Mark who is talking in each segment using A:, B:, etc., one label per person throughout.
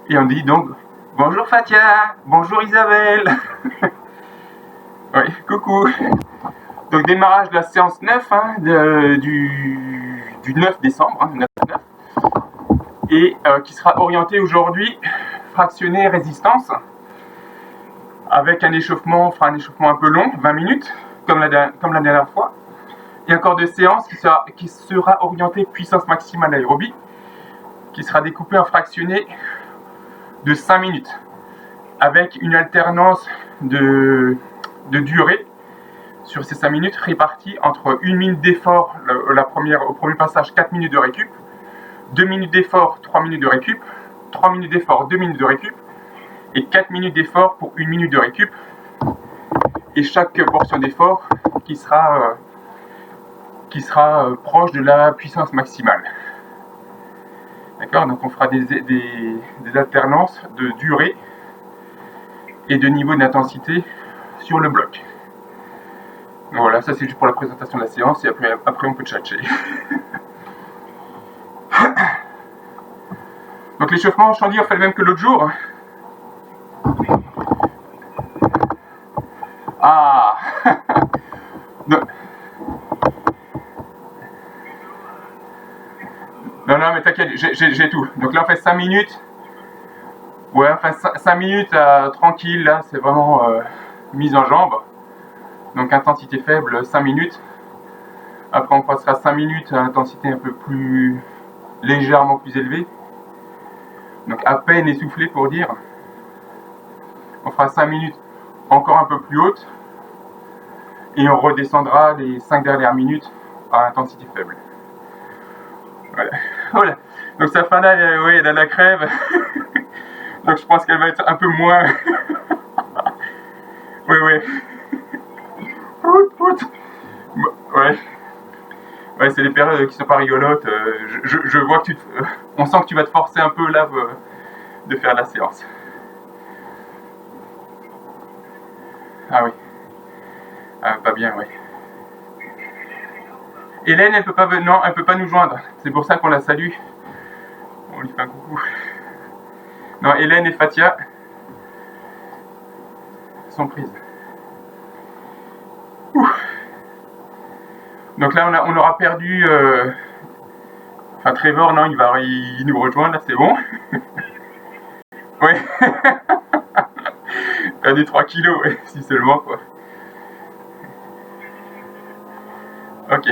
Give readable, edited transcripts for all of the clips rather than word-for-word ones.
A: Et on dit donc bonjour Fatia, bonjour Isabelle. Oui, coucou. Donc démarrage de la séance 9 du 9 décembre, 9, et qui sera orientée aujourd'hui fractionné résistance, avec un échauffement, on fera un échauffement un peu long, 20 minutes, comme la dernière fois, et un corps de séance qui sera orienté puissance maximale aérobie, qui sera découpé en fractionné de 5 minutes, avec une alternance de durée sur ces 5 minutes réparties entre 1 minute d'effort au premier passage, 4 minutes de récup, 2 minutes d'effort, 3 minutes de récup, 3 minutes d'effort, 2 minutes de récup, et 4 minutes d'effort pour 1 minute de récup, et chaque portion d'effort qui sera proche de la puissance maximale. D'accord, donc on fera des alternances de durée et de niveau d'intensité sur le bloc. Donc voilà, ça c'est juste pour la présentation de la séance, et après on peut tchatcher. Donc l'échauffement, je t'en dis, on fait le même que l'autre jour. Ah. Non, mais t'inquiète, j'ai tout. Donc là, on fait 5 minutes. Ouais, enfin 5 minutes tranquille, là, c'est vraiment mise en jambe. Donc intensité faible, 5 minutes. Après, on passera 5 minutes à intensité un peu plus légèrement plus élevée. Donc à peine essoufflé pour dire. On fera 5 minutes encore un peu plus haute. Et on redescendra les 5 dernières minutes à intensité faible. Voilà. Donc sa fin là, oui, elle a la crève. Donc je pense qu'elle va être un peu moins. Oui. Ouais. Ouais, c'est des périodes qui sont pas rigolotes. Je vois que on sent que tu vas te forcer un peu là de faire la séance. Ah oui. Ah, pas bien, oui. Hélène, elle peut pas non, elle peut pas nous joindre. C'est pour ça qu'on la salue. On lui fait un coucou. Non, Hélène et Fatia sont prises. Ouh. Donc là, on aura perdu. Enfin, Trevor, non, il nous rejoint, là, c'est bon. Ouais. Perdu 3 kilos, ouais, si seulement, quoi. Ok.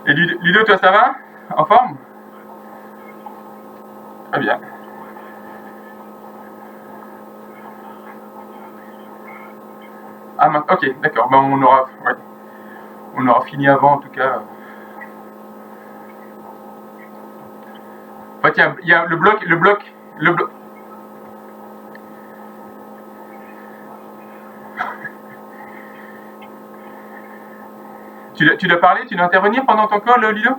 A: Et Ludo, toi, ça va? En forme? Très bien. Ah, ok, d'accord. Ben, on aura fini avant, en tout cas. Enfin, tiens, il y a le bloc. Tu dois parler, tu dois intervenir pendant ton call, Ludo?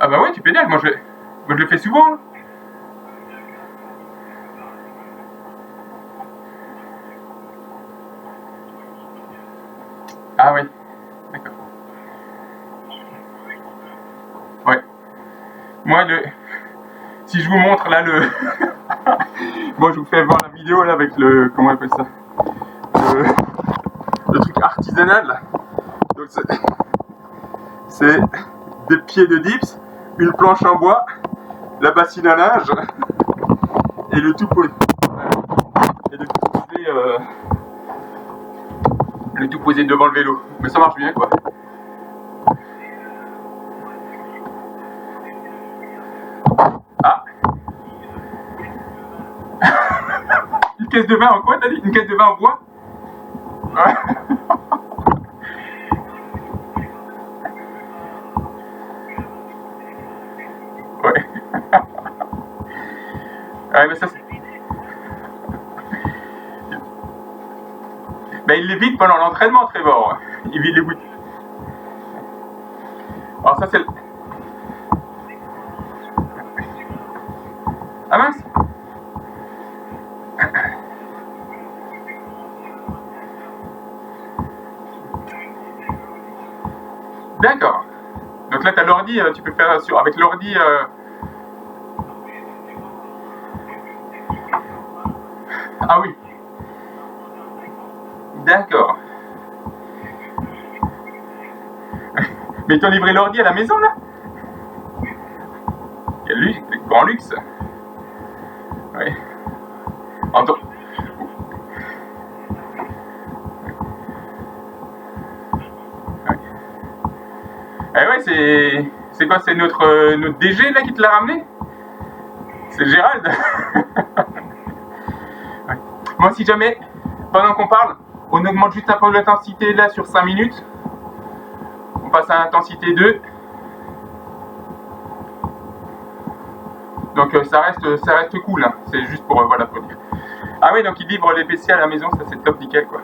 A: Ah bah ouais, tu pédales. Moi, je le fais souvent. Hein. Ah oui, d'accord. Ouais. Moi, si je vous montre là Moi, je vous fais voir la vidéo là avec comment on appelle ça, le truc artisanal là. Donc c'est des pieds de dips, une planche en bois, la bassine à linge et le tout posé. Le tout posé devant le vélo. Mais ça marche bien quoi. Ah. Une caisse de vin en quoi t'as dit? Une caisse de vin en bois? Ouais. Ouais. Ouais, mais ça c'est. Ben, il les vide pendant l'entraînement, Trevor. Il vide les bouteilles. Alors ça c'est. Ah mince. D'accord. Donc là, tu as l'ordi, tu peux faire avec l'ordi. Ah oui. D'accord. Mais ils t'ont livré l'ordi à la maison, là? Quel grand luxe. Oui. Attends. Eh ouais, c'est quoi? C'est notre DG là qui te l'a ramené? C'est Gérald. Ouais. Bon, si jamais, pendant qu'on parle, on augmente juste un peu l'intensité là sur 5 minutes. On passe à l'intensité 2. Donc ça reste cool, hein. C'est juste pour, voilà, pour dire. Ah oui, donc il livre les PC à la maison, ça c'est top nickel quoi.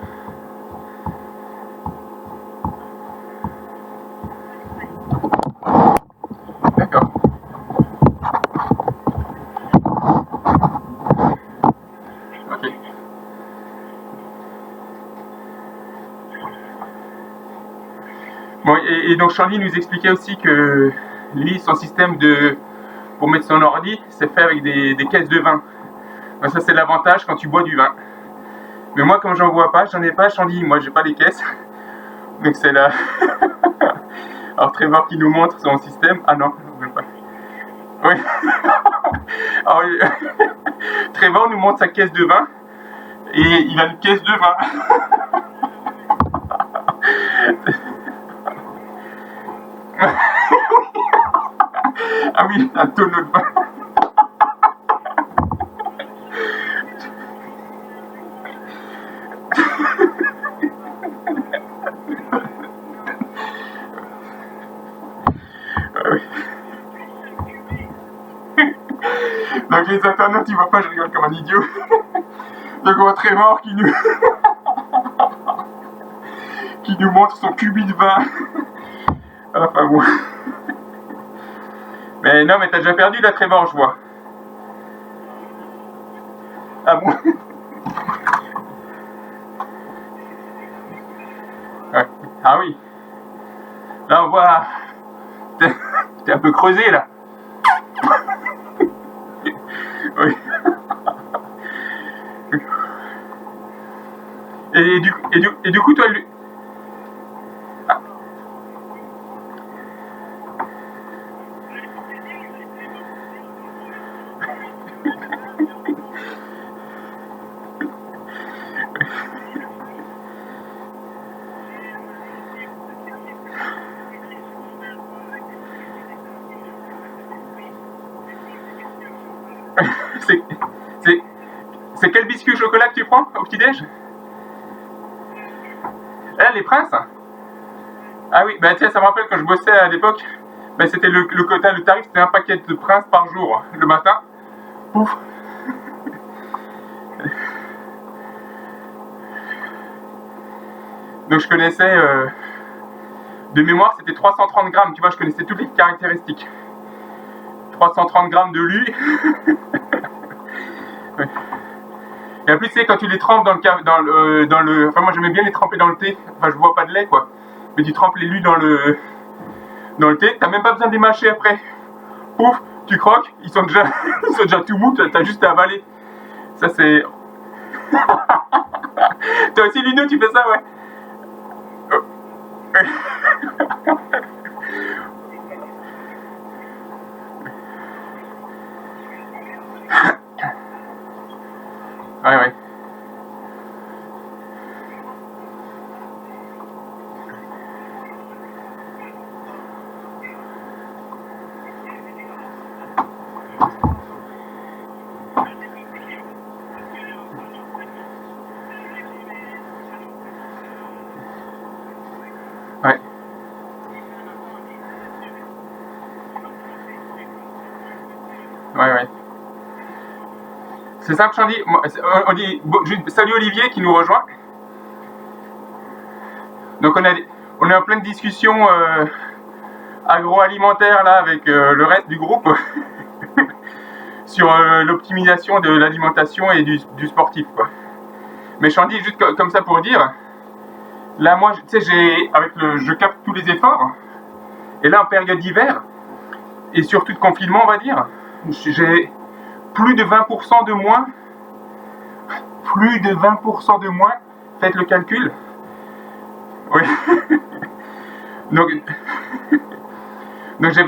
A: D'accord. Ok. Bon, et donc Charlie nous expliquait aussi que lui, son système pour mettre son ordi, c'est fait avec des caisses de vin. Donc ça c'est l'avantage quand tu bois du vin. Mais moi, comme j'en bois pas, j'en ai pas, Charlie, moi j'ai pas les caisses. Donc c'est là. Alors Trevor qui nous montre son système. Ah non, je veux pas. Oui. Alors, Trevor nous montre sa caisse de vin. Et il a une caisse de vin. Ah oui, un tonneau de vin. Donc les internautes, ils voient pas, je rigole comme un idiot. Donc on voit Trevor qui nous montre son cubi de vin. Enfin bon. Mais non, mais t'as déjà perdu la Trevor, je vois. Ah bon? Ouais. Ah oui. Là on voit. T'es un peu creusé là. Oui. Et du coup, toi, lui... Ah. C'est quel biscuit au chocolat que tu prends au petit-déj? Les Princes? Ah oui, bah tiens, ça me rappelle quand je bossais à l'époque, bah, c'était le quota, le tarif, c'était un paquet de Princes par jour, le matin. Ouf. Donc je connaissais, de mémoire, c'était 330 grammes, tu vois, je connaissais toutes les caractéristiques. 330 grammes de lui. Ouais. Et en plus, tu sais, quand tu les trempes dans le... Enfin, moi j'aimais bien les tremper dans le thé. Enfin, je bois pas de lait, quoi. Mais tu trempes les lus dans le thé, t'as même pas besoin de les mâcher après. Pouf, tu croques, ils sont déjà tout mous, t'as juste à avaler. Ça, c'est... Toi aussi, Ludo, tu fais ça, ouais? Ouais, ouais. Ouais. Ouais, ouais. C'est simple, Chandy. On dit salut Olivier qui nous rejoint. Donc on est en pleine discussion agroalimentaire là avec le reste du groupe sur l'optimisation de l'alimentation et du sportif, quoi. Mais Chandy, juste comme ça pour dire, là moi, tu sais, je capte tous les efforts Et là, en période d'hiver, et surtout de confinement, on va dire, j'ai plus de 20% de moins. Plus de 20% de moins. Faites le calcul. Oui. Donc j'ai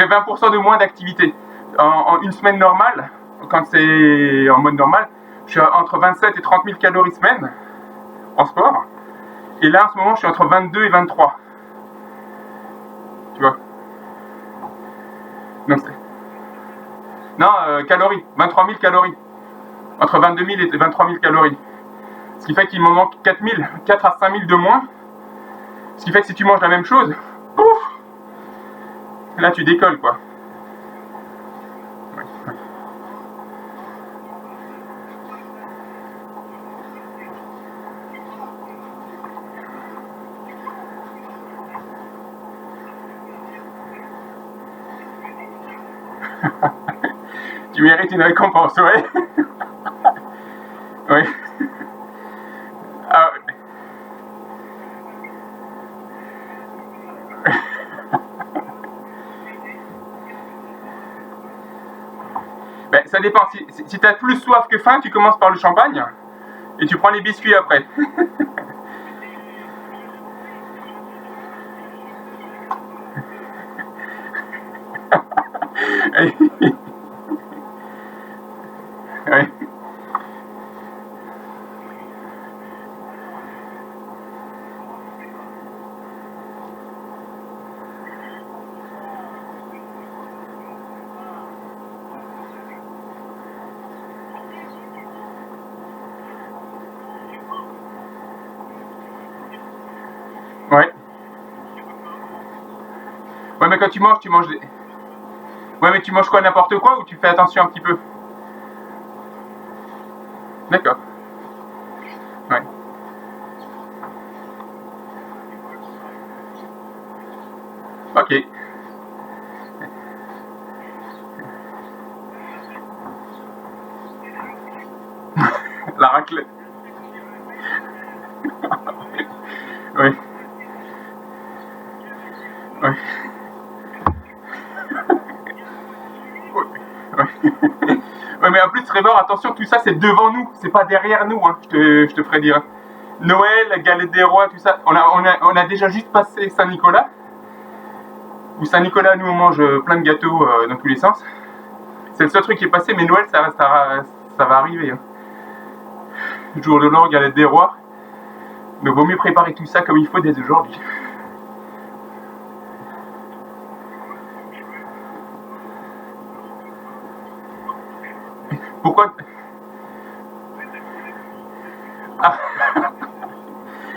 A: 20% de moins d'activité. En une semaine normale, quand c'est en mode normal, je suis entre 27 et 30 000 calories semaine en sport. Et là, en ce moment, je suis entre 22 et 23. Tu vois. Donc, non, calories. 23 000 calories. Entre 22 000 et 23 000 calories. Ce qui fait qu'il m'en manque 4 à 5 000 de moins. Ce qui fait que si tu manges la même chose, pouf, là tu décolles quoi. Tu mérites une récompense, ouais. Ouais. Ah, ben, ça dépend. Si tu as plus soif que faim, tu commences par le champagne et tu prends les biscuits après. Ouais. Ouais. Ouais, mais quand tu manges des... Ouais, mais tu manges quoi, n'importe quoi, ou tu fais attention un petit peu? D'accord. Ouais. Ok. La raclette. Ouais. Ouais. Ouais. Ouais, mais en plus, Trevor, attention, tout ça, c'est devant nous, c'est pas derrière nous, hein, je te ferai dire. Noël, la galette des rois, tout ça, on a déjà juste passé Saint-Nicolas, où Saint-Nicolas, nous, on mange plein de gâteaux dans tous les sens. C'est le seul truc qui est passé, mais Noël, ça va arriver. Hein. Jour de l'an, galette des rois. Mais vaut mieux préparer tout ça comme il faut dès aujourd'hui. Pourquoi? Ah,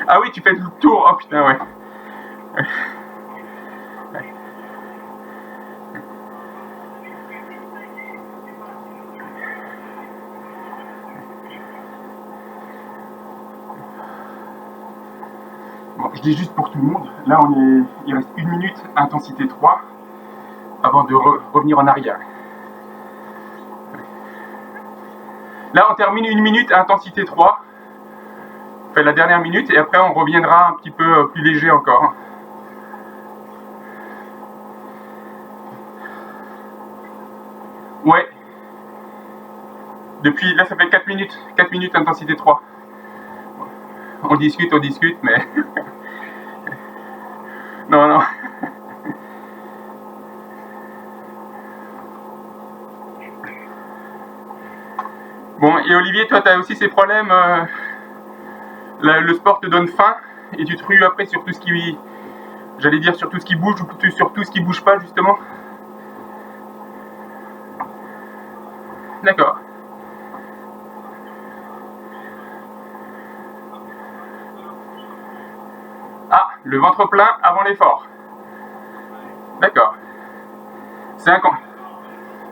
A: ah oui, tu fais le tour. Oh putain, ouais. Bon, je dis juste pour tout le monde. Là, il reste 1 minute, intensité 3, avant de revenir en arrière. Là, on termine 1 minute, intensité 3. On fait la dernière minute et après, on reviendra un petit peu plus léger encore. Ouais. Depuis, là, ça fait 4 minutes. 4 minutes, intensité 3. On discute, mais... non, non. Bon, et Olivier, toi, tu as aussi ces problèmes. Le sport te donne faim et tu te rues après sur tout ce qui... J'allais dire sur tout ce qui bouge ou sur tout ce qui bouge pas, justement. D'accord. Ah, le ventre plein avant l'effort. D'accord. C'est un,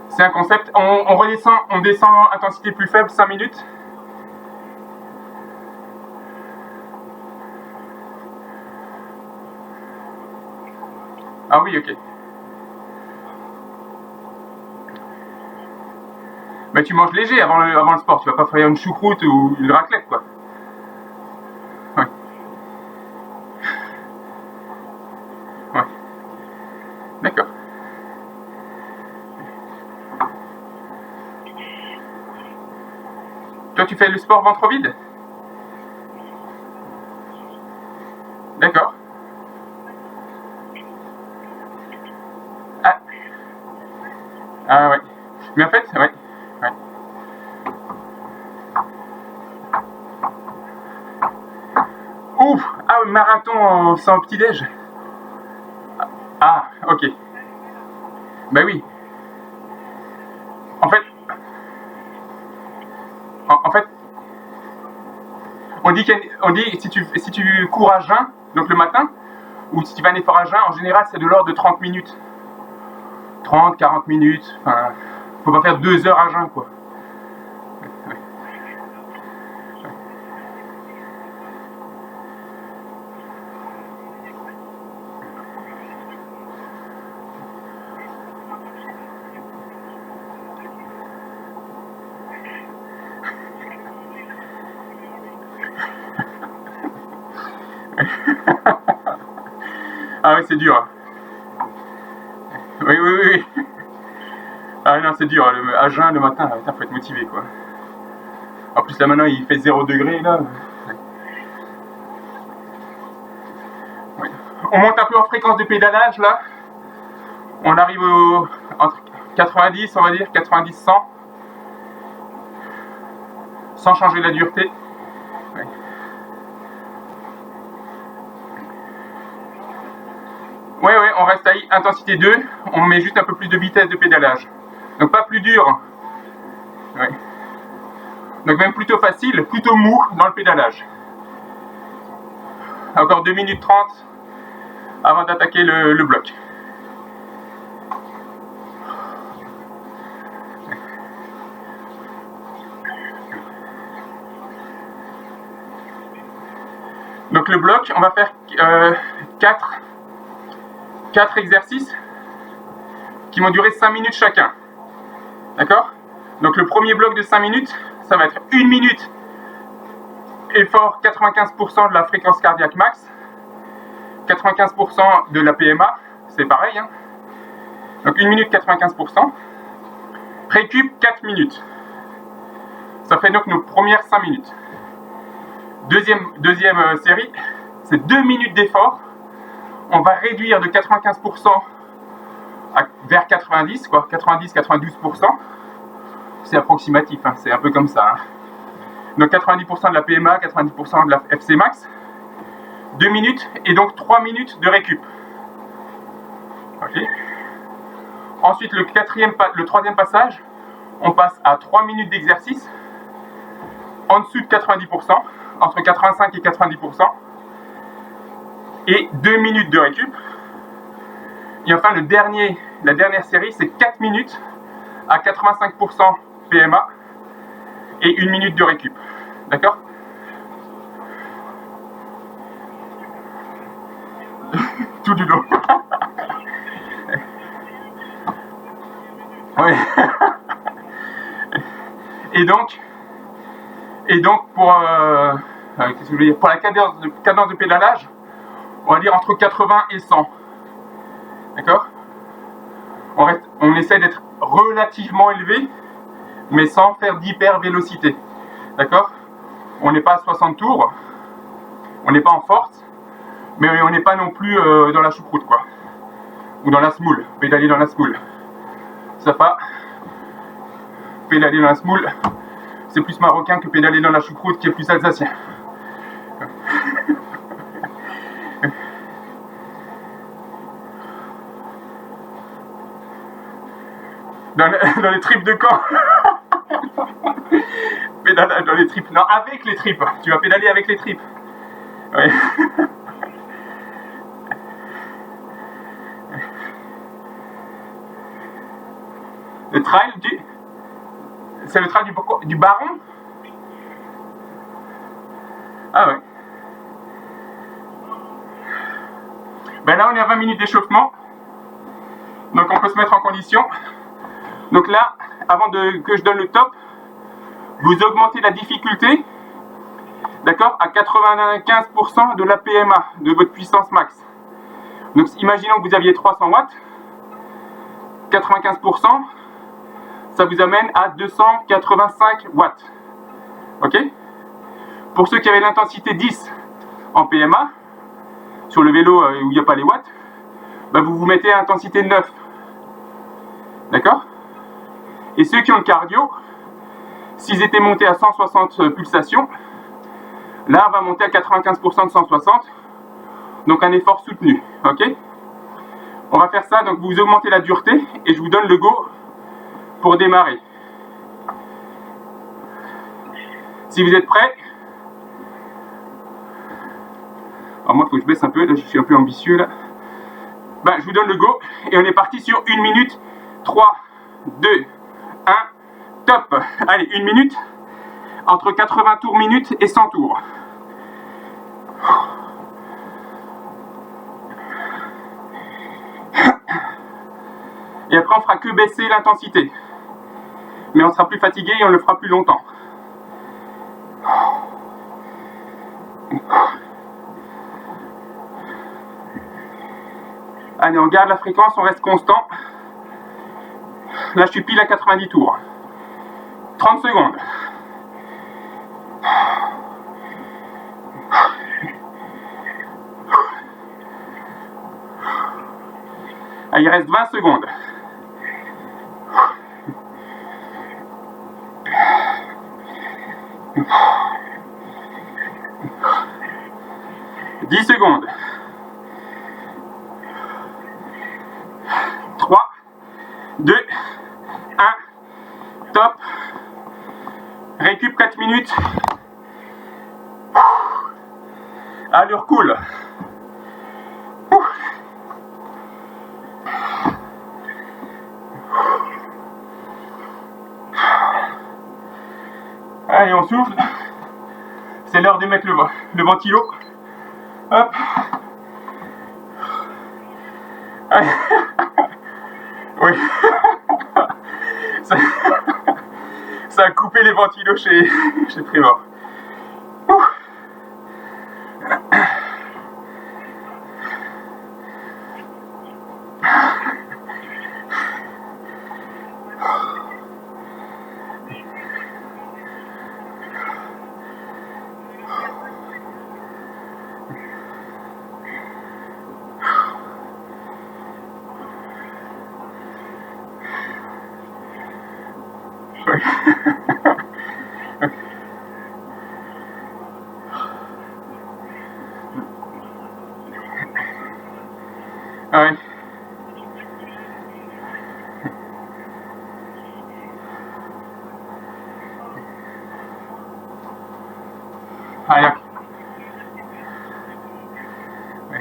A: c'est un concept. On descend intensité plus faible, 5 minutes. Ah oui, ok. Mais tu manges léger avant le sport. Tu vas pas faire une choucroute ou une raclette, quoi. Ouais. Ouais. D'accord. Toi, tu fais le sport ventre vide? D'accord. Ah. Ah ouais. Mais en fait, ouais. Ouais. Ouf! Ah, marathon sans petit-déj. Ah, ok. Bah oui. En fait, en fait, on dit si tu cours à jeun, donc le matin, ou si tu fais un effort à jeun, en général, c'est de l'ordre de 30 minutes. 30, 40 minutes. Enfin, faut pas faire 2 heures à jeun, quoi. Ouais. Ah oui, c'est dur. Oui, oui, oui, oui. Ah non, c'est dur. À jeun le matin, là, faut être motivé, quoi. En plus, là maintenant, il fait 0 degré, là. Oui. On monte un peu en fréquence de pédalage, là. On arrive entre 90, on va dire, 90-100. Sans changer la dureté. Oui. Ouais, ouais, on reste à intensité 2. On met juste un peu plus de vitesse de pédalage. Donc pas plus dur. Ouais. Donc même plutôt facile, plutôt mou dans le pédalage. Encore 2 minutes 30 avant d'attaquer le bloc. Donc le bloc, on va faire 4 exercices qui vont durer 5 minutes chacun. D'accord? Donc le premier bloc de 5 minutes, ça va être 1 minute effort 95% de la fréquence cardiaque max, 95% de la PMA, c'est pareil. Hein. Donc 1 minute 95%. Récup 4 minutes. Ça fait donc nos premières 5 minutes. Deuxième série, c'est 2 minutes d'effort. On va réduire de 95% vers 90, quoi, 90-92%. C'est approximatif, hein, c'est un peu comme ça. Hein. Donc 90% de la PMA, 90% de la FC max. 2 minutes et donc 3 minutes de récup. Ok. Ensuite, le troisième passage, on passe à 3 minutes d'exercice en dessous de 90%, entre 85 et 90%, et 2 minutes de récup. Et enfin, la dernière série, c'est 4 minutes à 85% PMA et 1 minute de récup. D'accord? Tout du long. Oui. Et donc pour la cadence de pédalage, on va dire entre 80 et 100. D'accord? On essaie d'être relativement élevé, mais sans faire d'hyper-vélocité. D'accord? On n'est pas à 60 tours, on n'est pas en force, mais on n'est pas non plus dans la choucroute, quoi. Ou dans la smoule, pédaler dans la smoule. Ça pas. Pédaler dans la smoule, c'est plus marocain que pédaler dans la choucroute qui est plus alsacien. Dans les tripes de camp. Pédalage dans les tripes. Non, avec les tripes. Tu vas pédaler avec les tripes. Ouais. Le trail c'est le trail du baron? Ah ouais. Ben là, on est à 20 minutes d'échauffement. Donc on peut se mettre en condition. Donc là, avant que je donne le top, vous augmentez la difficulté, d'accord, à 95% de la PMA, de votre puissance max. Donc imaginons que vous aviez 300 watts, 95%, ça vous amène à 285 watts. Ok? Pour ceux qui avaient l'intensité 10 en PMA, sur le vélo où il n'y a pas les watts, bah vous vous mettez à intensité 9. D'accord? Et ceux qui ont le cardio, s'ils étaient montés à 160 pulsations, là on va monter à 95% de 160, donc un effort soutenu. Ok? On va faire ça, donc vous augmentez la dureté et je vous donne le go pour démarrer. Si vous êtes prêts, alors moi il faut que je baisse un peu, là je suis un peu ambitieux là. Ben, je vous donne le go et on est parti sur 1 minute. 3, 2, 1, top. Allez, 1 minute, entre 80 tours minute et 100 tours. Et après on fera que baisser l'intensité. Mais on sera plus fatigué et on le fera plus longtemps. Allez, on garde la fréquence, on reste constant. Là, je suis pile à 90 tours. 30 secondes. Allez, il reste 20 secondes. 10 secondes. 3, 2, 1, top. Récup 4 minutes. Allure cool. Allez, on souffle. C'est l'heure de mettre le ventilo. Hop. Allez. Oui. Ça a coupé les ventilos chez Trevor. Oui. Ah oui. Allez. Oui.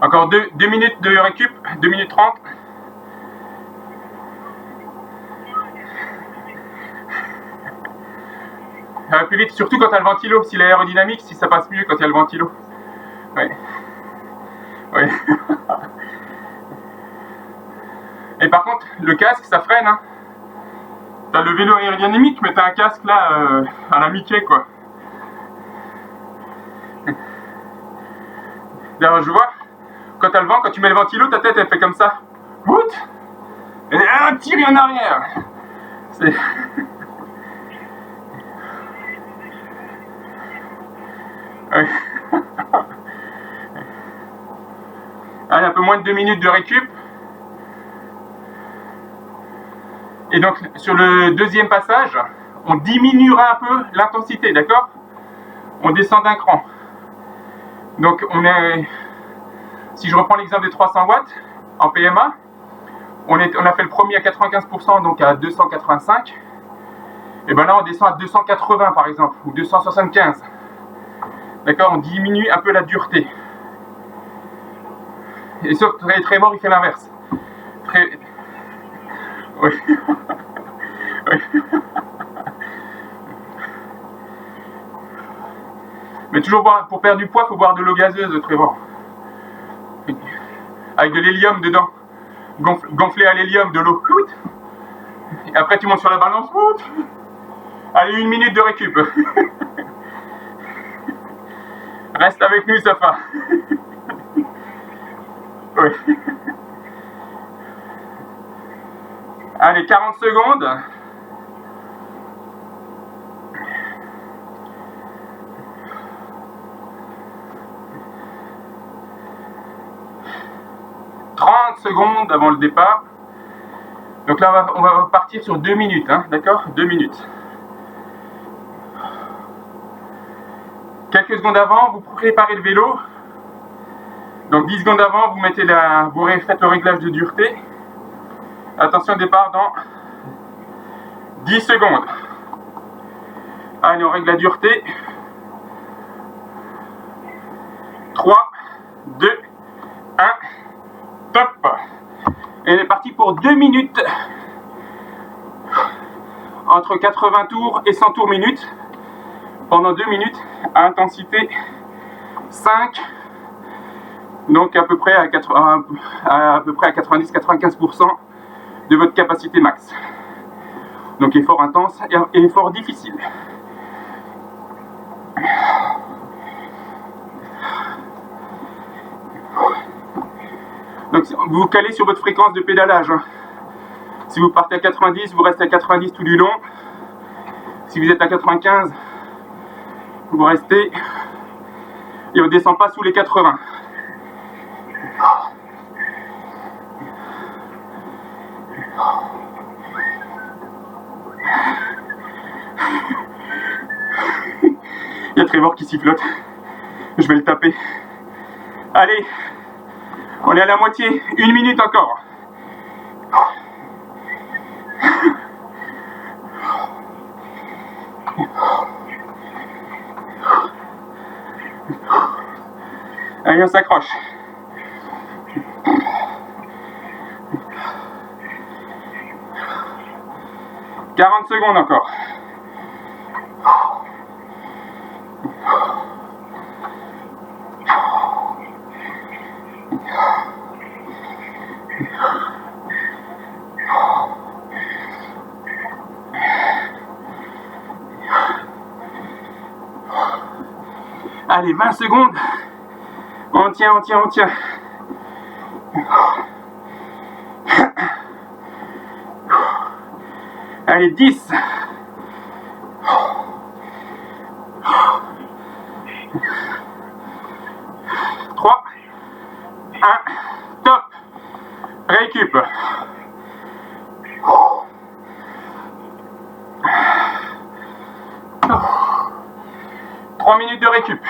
A: Encore 2 minutes de récup, 2 minutes 30. Ça va plus vite, surtout quand tu as le ventilo, si l'aérodynamique, si ça passe mieux quand il y a le ventilo. Oui. Oui. Et par contre, le casque, ça freine. Hein. T'as le vélo aérodynamique, mais t'as un casque là, à la Mickey, quoi. D'ailleurs, je vois, quand t'as le vent, quand tu mets le ventilo, ta tête, elle fait comme ça. Wout! Et un tir en arrière. C'est... Oui. Allez, un peu moins de 2 minutes de récup. Et donc, sur le deuxième passage, on diminuera un peu l'intensité, d'accord? On descend d'un cran. Donc, si je reprends l'exemple des 300 watts en PMA, on a fait le premier à 95%, donc à 285. Et bien là, on descend à 280 par exemple, ou 275. D'accord? On diminue un peu la dureté. Et sauf que Trevor, il fait l'inverse. Oui. Oui. Mais toujours pour perdre du poids, il faut boire de l'eau gazeuse, Trevor. Avec de l'hélium dedans. Gonflé à l'hélium, de l'eau. Et après, tu montes sur la balance. Allez, 1 minute de récup. Reste avec nous, Safa. Oui. Allez, 40 secondes. Secondes avant le départ. Donc là, on va partir sur 2 minutes, hein, d'accord? 2 minutes. Quelques secondes avant, vous préparez le vélo. Donc 10 secondes avant, vous mettez vous faites le réglage de dureté. Attention, départ dans 10 secondes. Allez, on règle la dureté. 3, 2, 1, top. Et on est parti pour 2 minutes. Entre 80 tours et 100 tours minutes. Pendant 2 minutes, à intensité 5. Donc à peu près à 90-95% de votre capacité max. Donc effort intense et effort difficile. Donc vous vous calez sur votre fréquence de pédalage. Si vous partez à 90, vous restez à 90 tout du long. Si vous êtes à 95, vous restez et on ne descend pas sous les 80. Il y a Trevor qui sifflote. Je vais le taper. Allez, on est à la moitié. 1 minute encore. Allez, on s'accroche. « 40 secondes encore. Allez, 20 secondes. On tient, on tient, on tient. Allez, 10. 3. 1. Top. Récup. 3 minutes de récup.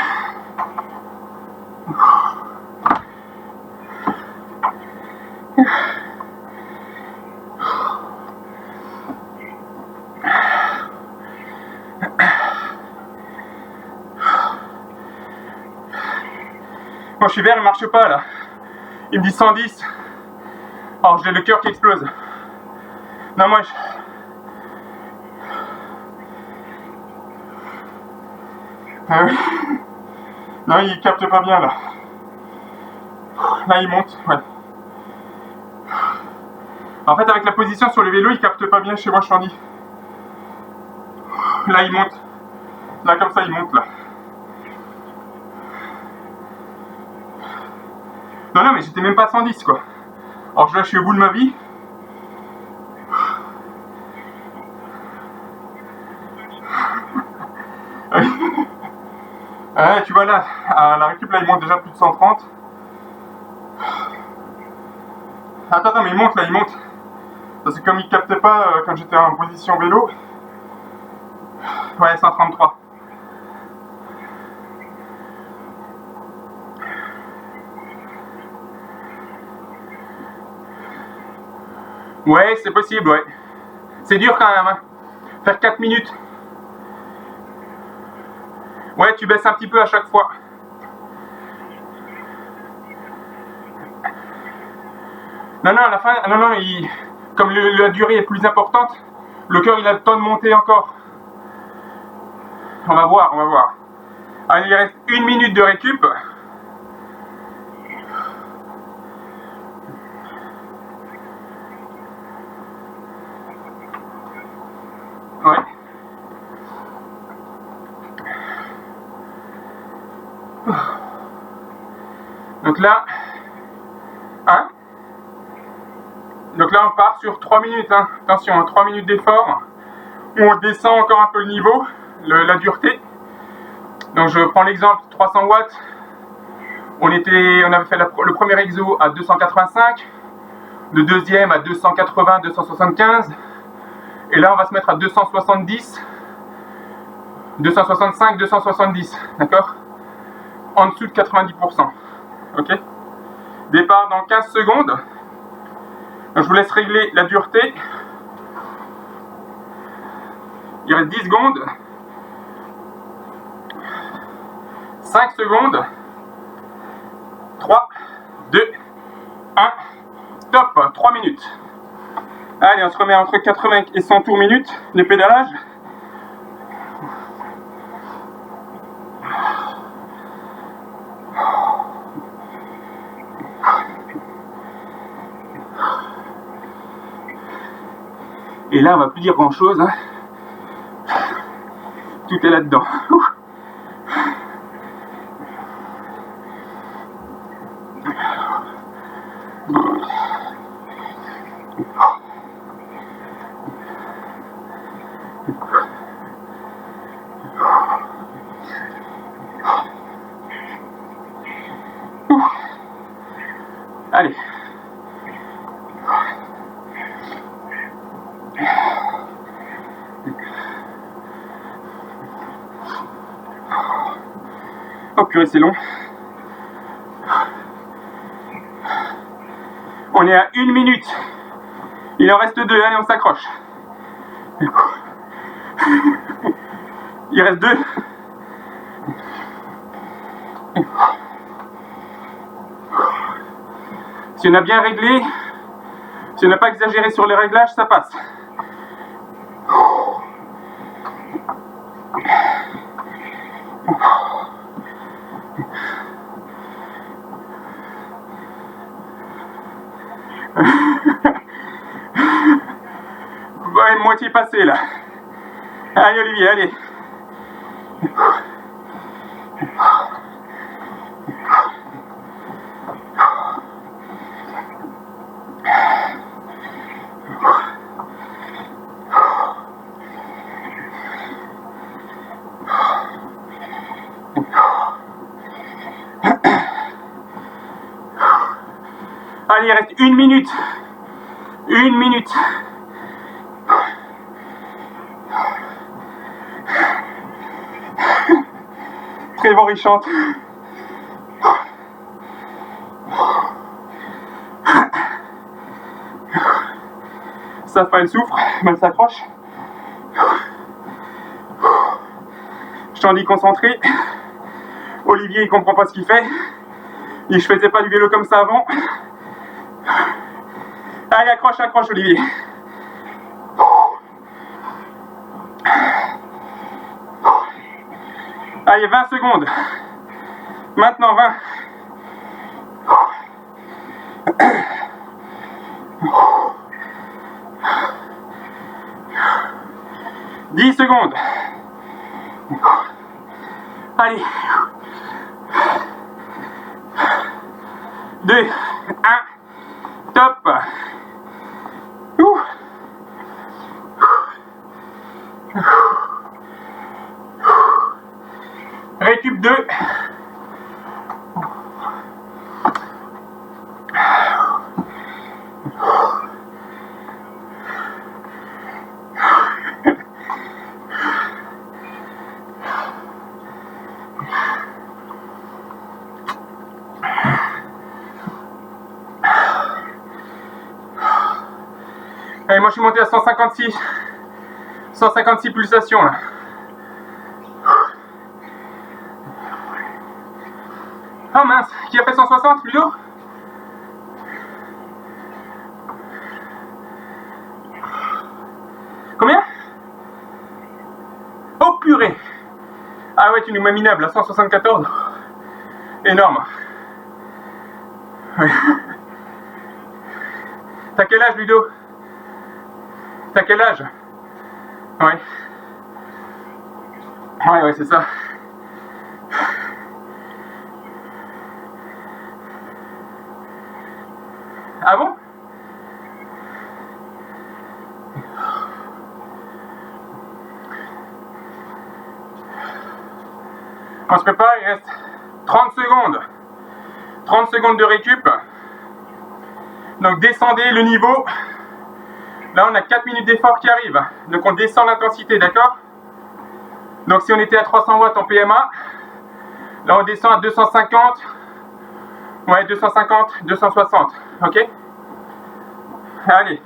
A: Moi je suis vert, il marche pas là. Il me dit 110. Alors j'ai le cœur qui explose. Non, moi je... Ah oui. Non, il capte pas bien là. Là il monte, ouais. En fait avec la position sur le vélo il capte pas bien chez moi, je t'en dis. Là il monte. Là comme ça il monte là. Non non mais j'étais même pas à 110 quoi. Alors là je suis au bout de ma vie. Ouais, tu vois là, à la récup là il monte déjà plus de 130. Attends, mais il monte là, il monte. Parce que comme il captait pas quand j'étais en position vélo. Ouais, 133. Ouais, c'est possible, ouais. C'est dur quand même, hein. Faire 4 minutes. Ouais, tu baisses un petit peu à chaque fois. Non, non, à la fin, non, non, comme la durée est plus importante, le cœur il a le temps de monter encore. On va voir, on va voir. Allez, il reste 1 minute de récup. Ouais. Donc là, hein? Donc là on part sur 3 minutes, hein. Attention, hein, 3 minutes d'effort, où on descend encore un peu le niveau, la dureté. Donc je prends l'exemple 300 watts, on avait fait le premier exo à 285, le deuxième à 280, 275, et là on va se mettre à 270, 265, 270, d'accord? En dessous de 90%, ok? Départ dans 15 secondes. Donc je vous laisse régler la dureté. Il reste 10 secondes. 5 secondes. 3, 2, 1. Top. 3 minutes. Allez, on se remet entre 80 et 100 tours minute de pédalage. Et là, on va plus dire grand chose, hein. Tout est là-dedans. Allez. Oh purée, c'est long. On est à 1 minute. Il en reste 2, allez, on s'accroche. Il reste 2. Si on a bien réglé, si on n'a pas exagéré sur les réglages, ça passe. Ouais, moitié passée là. Allez Olivier, allez. Allez, il reste 1 minute. 1 minute. Trévor il chante. Safa elle souffre, mais elle s'accroche. Je t'en dis concentré. Olivier il comprend pas ce qu'il fait. Et je faisais pas du vélo comme ça avant. Allez, accroche, accroche Olivier. Allez, 20 secondes. Maintenant 20. « 10 secondes. Allez. 2, 1. Top. Récup 2. Allez, moi je suis monté à 156. 156 pulsations là. Oh mince, qui a fait 160 Ludo? Combien? Oh purée! Ah ouais, tu nous m'as minable à 174. Énorme. Ouais. T'as quel âge Ludo? T'as quel âge? Ouais. Ouais, c'est ça. Ah bon? On se prépare, il reste 30 secondes. 30 secondes de récup. Donc descendez le niveau. Là on a 4 minutes d'effort qui arrivent. Donc on descend l'intensité, d'accord? Donc si on était à 300 watts en PMA, là on descend à 250. Ouais, 250, 260. Ok? Allez.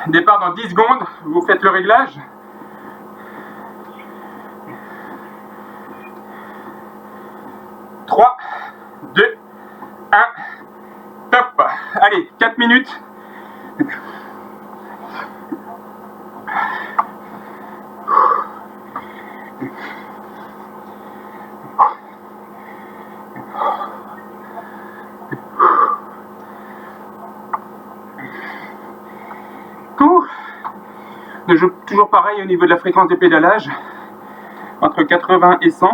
A: Départ dans 10 secondes. Vous faites le réglage. Trois, 2, 1, top. Allez, 4 minutes. Toujours pareil au niveau de la fréquence de pédalage, entre 80 et 100,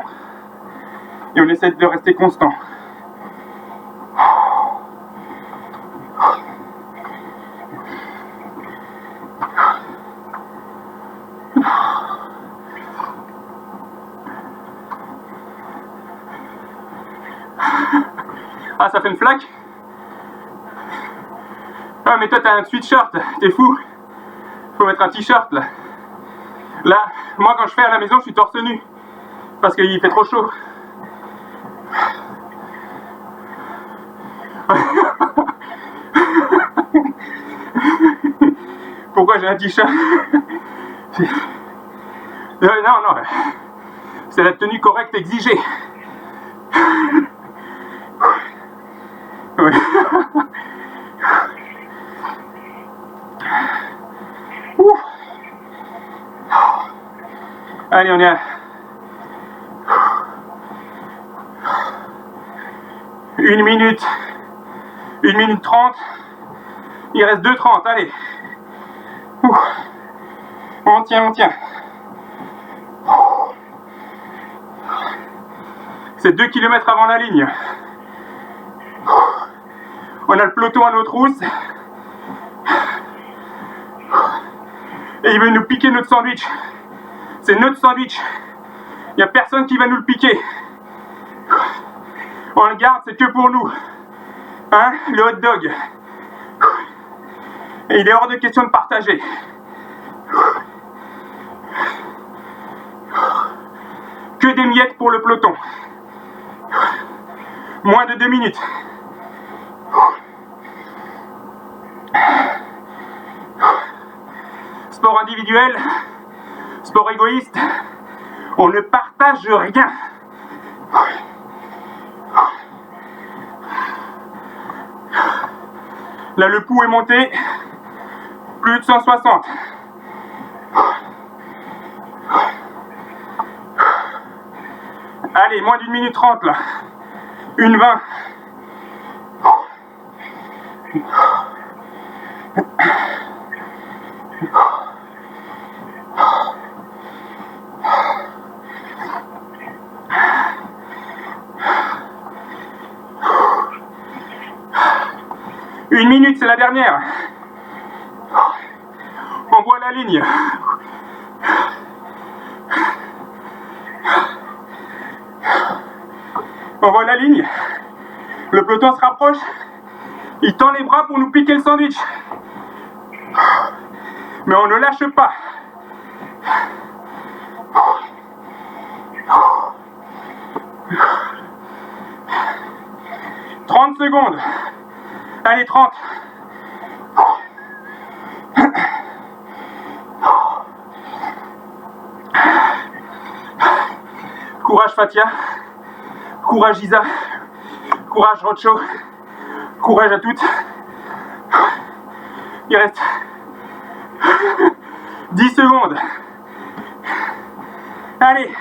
A: et on essaie de rester constant. Ah, ça fait une flaque? Ah, mais toi t'as un sweatshirt, t'es fou. Faut mettre un t-shirt là. Là, moi quand je fais à la maison, je suis torse nu. Parce qu'il fait trop chaud. Pourquoi j'ai un t-shirt? Non, non. C'est la tenue correcte exigée. Ouais. Allez, on est à 1 minute, 1 minute 30. Il reste 2:30, allez. On tient. C'est 2 km avant la ligne. On a le peloton à nos trousses. Et il veut nous piquer notre sandwich. C'est notre sandwich. Il n'y a personne qui va nous le piquer. On le garde, c'est que pour nous. Hein, le hot dog. Et il est hors de question de partager. Que des miettes pour le peloton. Moins de 2 minutes. Sport individuel, sport égoïste, on ne partage rien. Là, le pouls est monté, plus de 160. Allez, moins d'1 minute 30 là. 1:20. Une minute, c'est la dernière. On voit la ligne. On voit la ligne. Le peloton se rapproche. Il tend les bras pour nous piquer le sandwich. Mais on ne lâche pas. « 30 secondes. Allez, 30. Courage Fatia. Courage Isa. Courage Rocho. Courage à toutes. Il reste 10 secondes. Allez.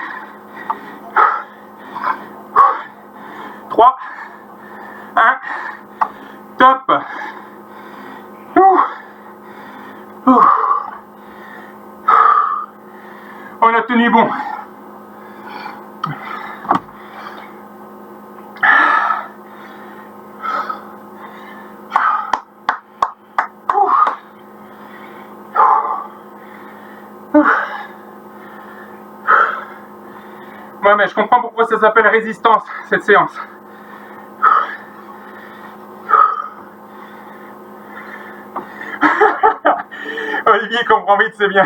A: 3, 1, top. On a tenu bon. Ouais, mais je comprends pourquoi ça s'appelle résistance, cette séance. Olivier comprend vite, c'est bien.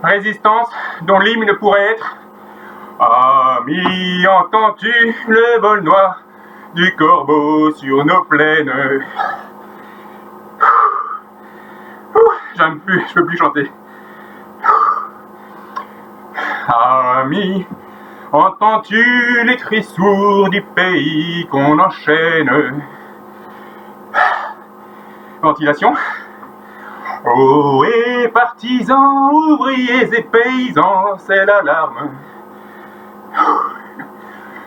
A: Résistance, dont l'hymne pourrait être: Ami, entends-tu le vol noir du corbeau sur nos plaines? J'aime plus, je peux plus chanter. Ami, entends-tu les cris sourds du pays qu'on enchaîne? Ventilation. Oh, et partisans, ouvriers et paysans, c'est l'alarme.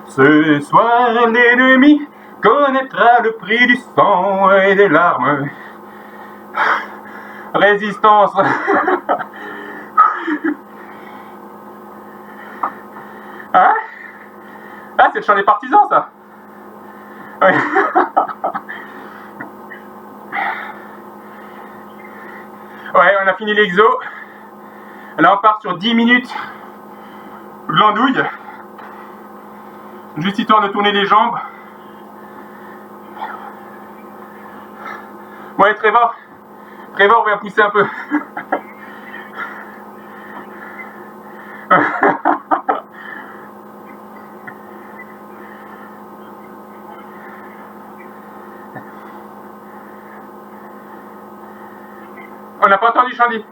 A: Ce soir, l'ennemi connaîtra le prix du sang et des larmes. Résistance. Hein? Ah, c'est le chant des partisans, ça. Oui. Ouais, on a fini l'exo. Là, on part sur 10 minutes glandouille. Juste histoire de tourner les jambes. Ouais, Trevor, on va pousser un peu. On n'a pas entendu Chandy.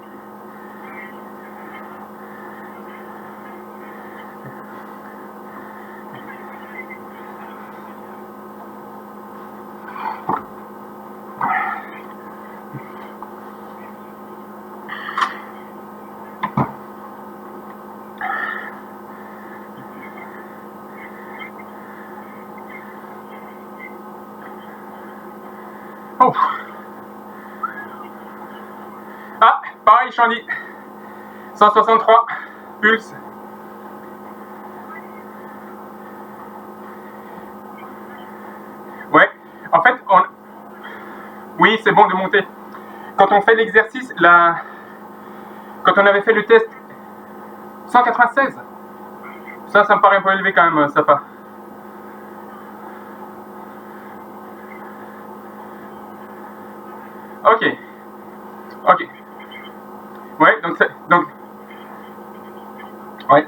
A: Oh. Ah, pareil Chandy. 163 pulse. Ouais, en fait, oui, c'est bon de monter. Quand on fait l'exercice, quand on avait fait le test, 196. Ça me paraît un peu élevé quand même, ça pas. Ok. Ok. Ouais, donc. Ouais.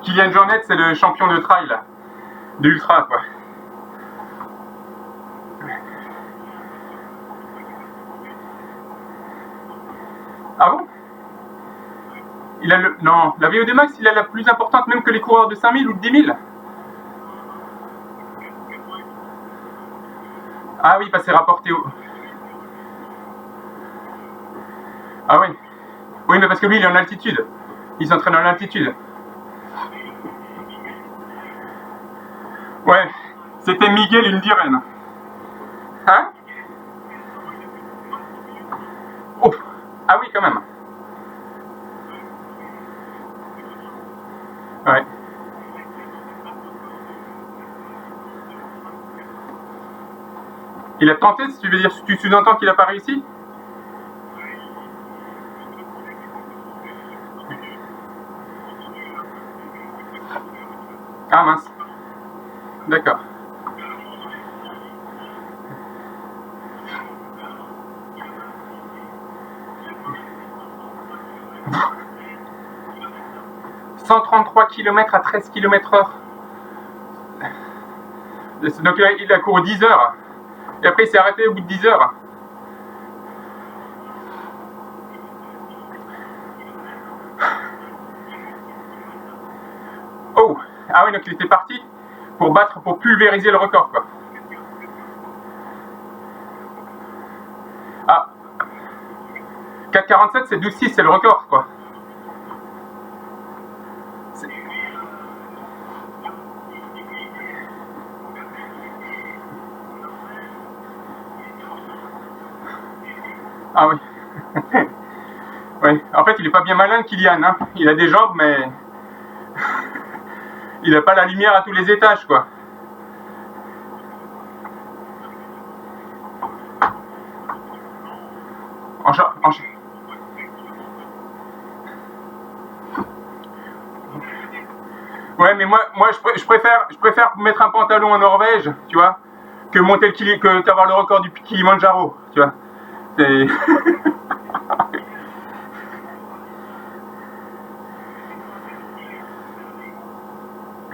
A: Kylian Jornet, c'est le champion de trail, là. De ultra, quoi. Ah bon? Il a le. Non, la VO2 max, il a la plus importante même que les coureurs de 5000 ou de 10 000. Ah oui, parce que c'est rapporté au. Ah oui. Oui, mais parce que lui, il est en altitude. Il s'entraîne en altitude. Ouais. C'était Miguel Indurain. Hein? Oh. Ah oui, quand même. Ouais. Il a tenté, si tu veux dire, tu sous-entends qu'il n'a pas réussi? Ah mince. D'accord. « 133 km à 13 km/h. Donc là, il a couru 10 heures. Et après, il s'est arrêté au bout de 10 heures. Oh. Ah oui, donc il était parti pour pulvériser le record, quoi. Ah. 4,47, c'est 12,6, c'est le record, quoi. Ah oui. Oui. En fait, il est pas bien malin, Kylian. Hein. Il a des jambes, mais il n'a pas la lumière à tous les étages, quoi. Ouais, mais moi je préfère mettre un pantalon en Norvège, tu vois, que monter que qu'avoir le record du Kilimanjaro, tu vois. C'est...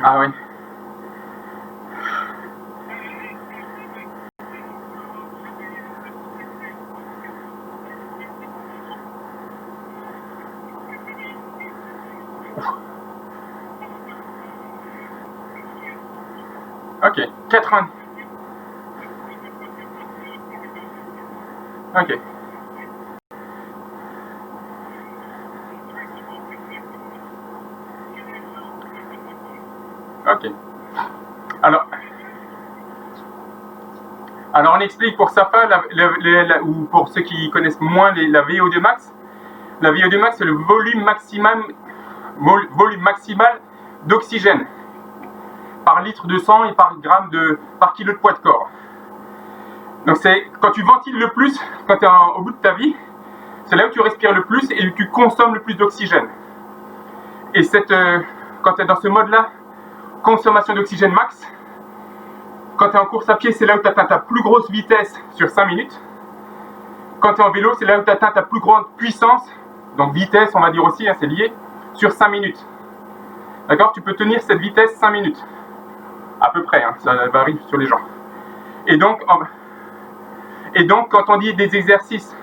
A: Ah oui. Ok, 80. Ok. Ok. Alors on explique pour Safa, ou pour ceux qui connaissent moins la VO2 max. La VO2 max, c'est le volume maximal d'oxygène par litre de sang et par kilo de poids de corps. Donc c'est quand tu ventiles le plus, quand tu es au bout de ta vie, c'est là où tu respires le plus et où tu consommes le plus d'oxygène. Et quand tu es dans ce mode-là, consommation d'oxygène max, quand tu es en course à pied, c'est là où tu atteins ta plus grosse vitesse sur 5 minutes. Quand tu es en vélo, c'est là où tu atteins ta plus grande puissance, donc vitesse, on va dire aussi, hein, c'est lié, sur 5 minutes. D'accord? Tu peux tenir cette vitesse 5 minutes. À peu près, hein, ça varie sur les gens. Et donc quand on dit des exercices,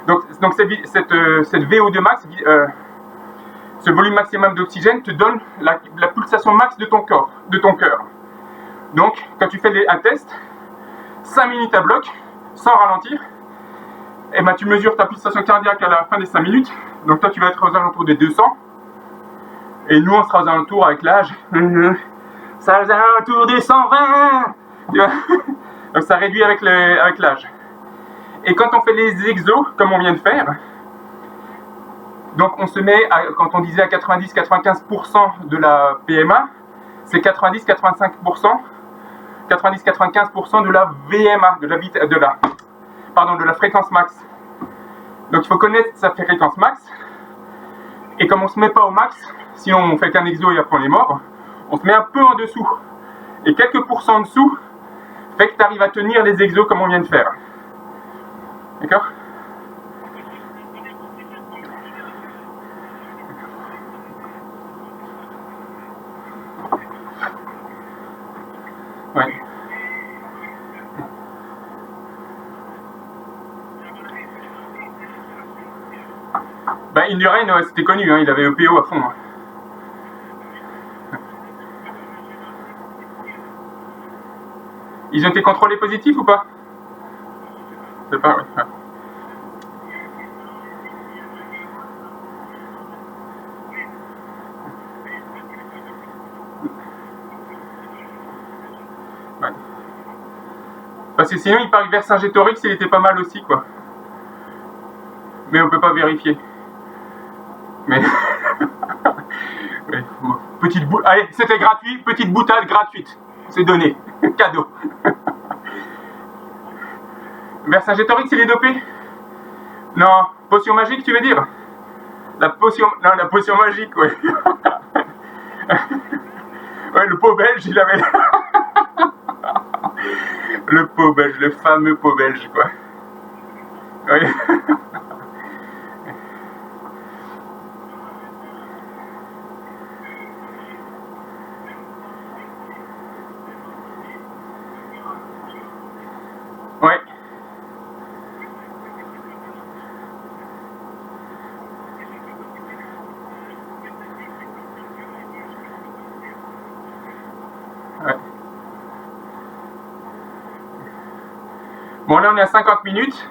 A: donc cette VO2 max, ce volume maximum d'oxygène te donne la pulsation max de ton corps, de ton cœur. Donc, quand tu fais un test, 5 minutes à bloc, sans ralentir, et ben tu mesures ta pulsation cardiaque à la fin des 5 minutes. Donc toi, tu vas être aux alentours des 200. Et nous, on sera aux alentours avec l'âge. Ça aux alentours des 120. Donc ça réduit avec l'âge. Et quand on fait les exos, comme on vient de faire, donc on se met, quand on disait à 90-95% de la PMA, c'est 90-85%, 90-95% de la VMA, de la fréquence max. Donc il faut connaître sa fréquence max. Et comme on ne se met pas au max, sinon on fait qu'un exo et après on est mort, on se met un peu en dessous. Et quelques pourcents en dessous fait que tu arrives à tenir les exos comme on vient de faire. D'accord? Ouais. Bah, Indurain, c'était connu, hein, il avait EPO à fond. Hein. Ils ont été contrôlés positifs ou pas? C'est pas, ouais. Ouais. Parce que sinon, il paraît que Vercingétorix, il était pas mal aussi, quoi. Mais on peut pas vérifier. Mais. Ouais. Allez, c'était gratuit, petite boutade gratuite. C'est donné. Cadeau. Vercingétorix, il est dopé? Non, potion magique, tu veux dire? La potion magique, ouais. Ouais, le pot belge, il avait... Le pot belge, le fameux pot belge, quoi. Ouais. Ouais. Ouais. Bon, là, on est à 50 minutes.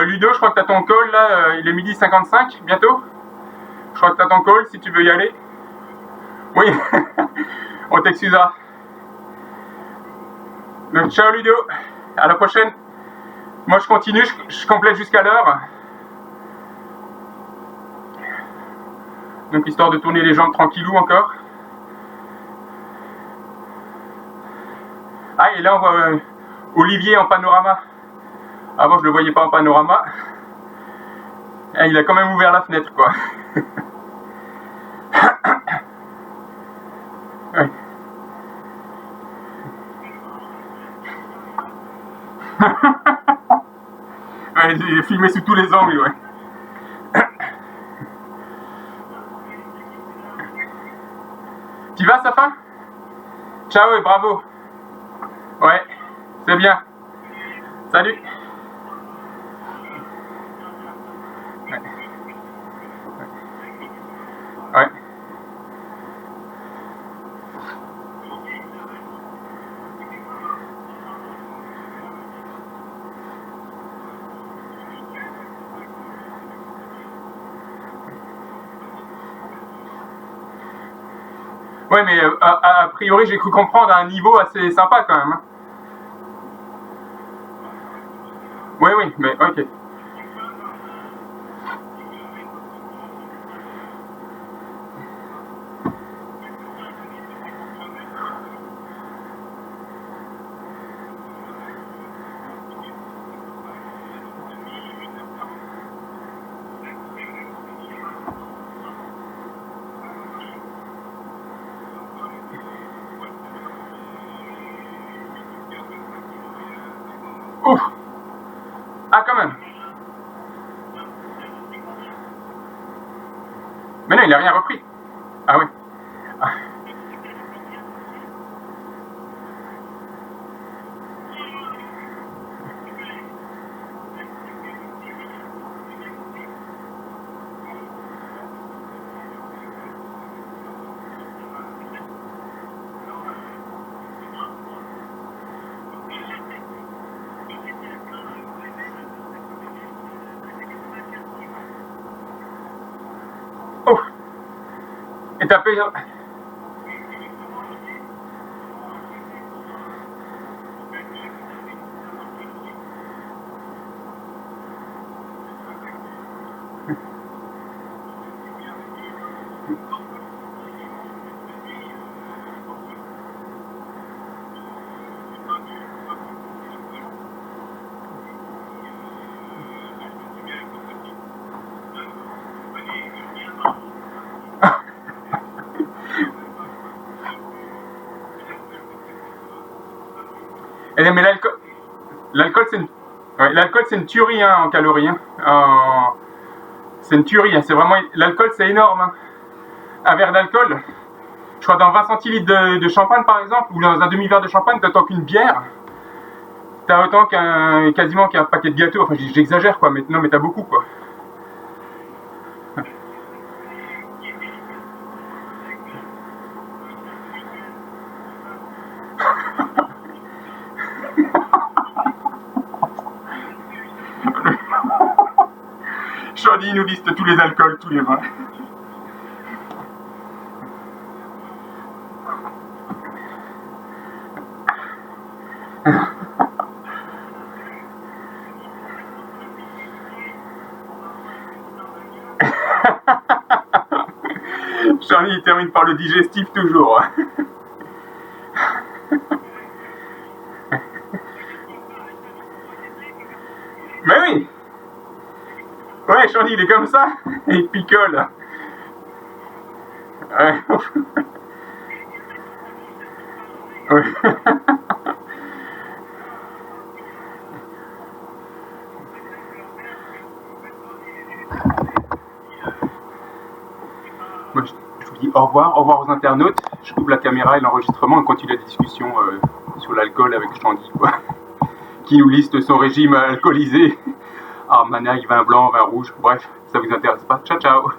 A: Ludo, je crois que tu as ton call, là, il est 12h55, bientôt. Je crois que tu as ton call, si tu veux y aller. Oui, on t'excusera. Donc, ciao Ludo, à la prochaine. Moi, je continue, je complète jusqu'à l'heure. Donc, histoire de tourner les jambes tranquillou encore. Ah, et là on voit Olivier en panorama. Avant je le voyais pas en panorama. Ah, il a quand même ouvert la fenêtre quoi. Ouais. Ouais, j'ai filmé sous tous les angles, ouais. Tu vas, Safa? Ciao et bravo. Ouais, c'est bien. Salut. Ouais. Ouais. Ouais, mais a priori, j'ai cru comprendre à un niveau assez sympa quand même. Hein. Oui, oui, mais ok. Ouf. Ah, quand même. Mais non, il a rien repris. Ah oui. Ah. Ouf. Et t'as payé. Mais l'alcool, c'est une... ouais, l'alcool, c'est une tuerie hein, en calories. Hein. C'est une tuerie. Hein. C'est vraiment... L'alcool, c'est énorme. Hein. Un verre d'alcool, je crois dans 20 centilitres de champagne par exemple, ou dans un demi-verre de champagne, t'as autant qu'une bière. T'as autant quasiment qu'un paquet de gâteaux. Enfin, j'exagère quoi, mais non, mais t'as beaucoup quoi. Charlie nous liste tous les alcools, tous les vins. Charlie il termine par le digestif toujours. Mais oui. Ouais, Charlie il est comme ça. Et il picole. Ouais. Ouais. Moi, je vous dis au revoir aux internautes. Je coupe la caméra et l'enregistrement et continue la discussion sur l'alcool avec Chandy, quoi. Qui nous liste son régime alcoolisé. Armagnac, vin blanc, vin rouge, bref, ça vous intéresse pas. Ciao, ciao.